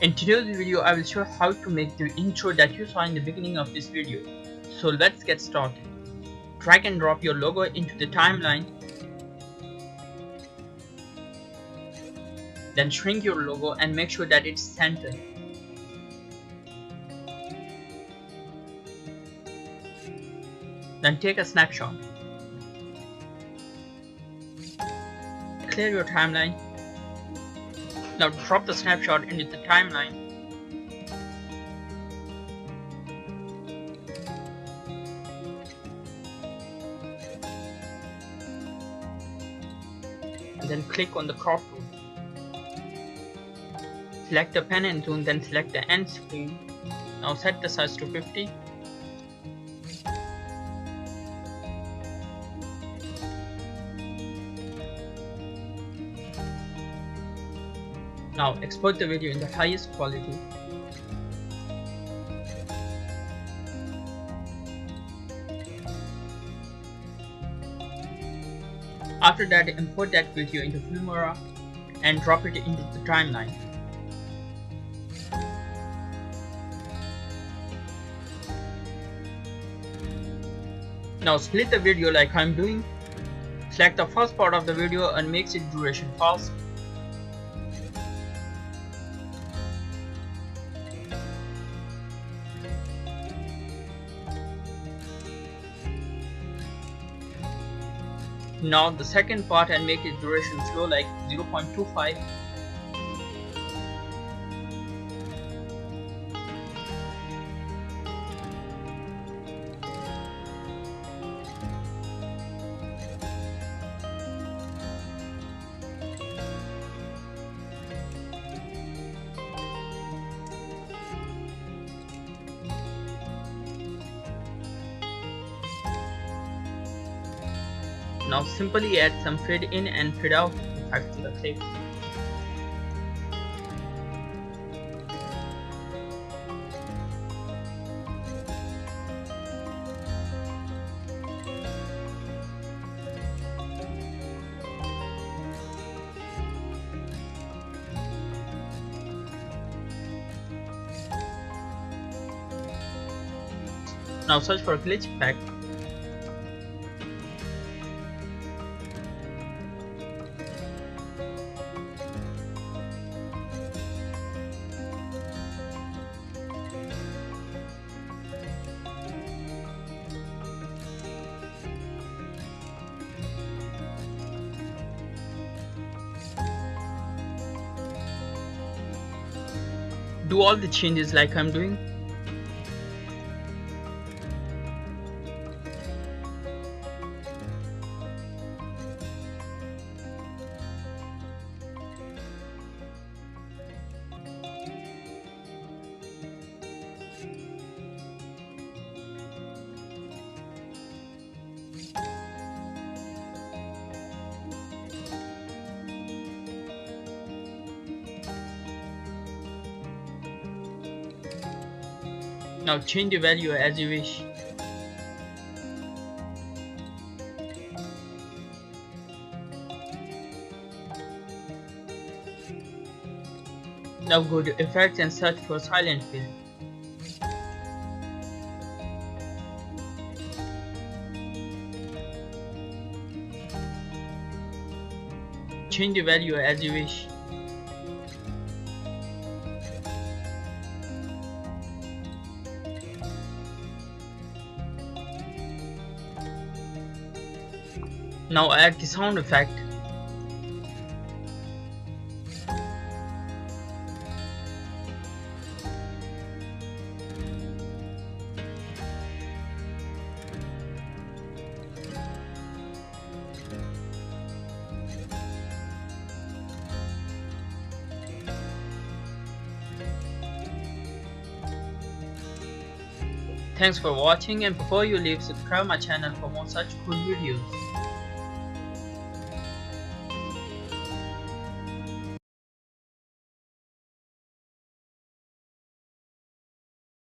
In today's video, I will show how to make the intro that you saw in the beginning of this video. So let's get started. Drag and drop your logo into the timeline. Then shrink your logo and make sure that it's centered. Then take a snapshot. Clear your timeline. Now drop the snapshot into the timeline. And then click on the crop tool. Select the pen and zoom, then select the end screen. Now set the size to 50. Now export the video in the highest quality. After that, import that video into Filmora and drop it into the timeline. Now split the video like I'm doing. Select the first part of the video and make its duration fast. Now the second part and make its duration slow like 0.25. Now simply add some fade in and fade out effects to the clip. Now search for glitch effect. Do all the changes like I'm doing. Now change the value as you wish. Now go to effects and search for silent fill. Change the value as you wish. Now add the sound effect. Thanks for watching, and before you leave, subscribe my channel for more such cool videos.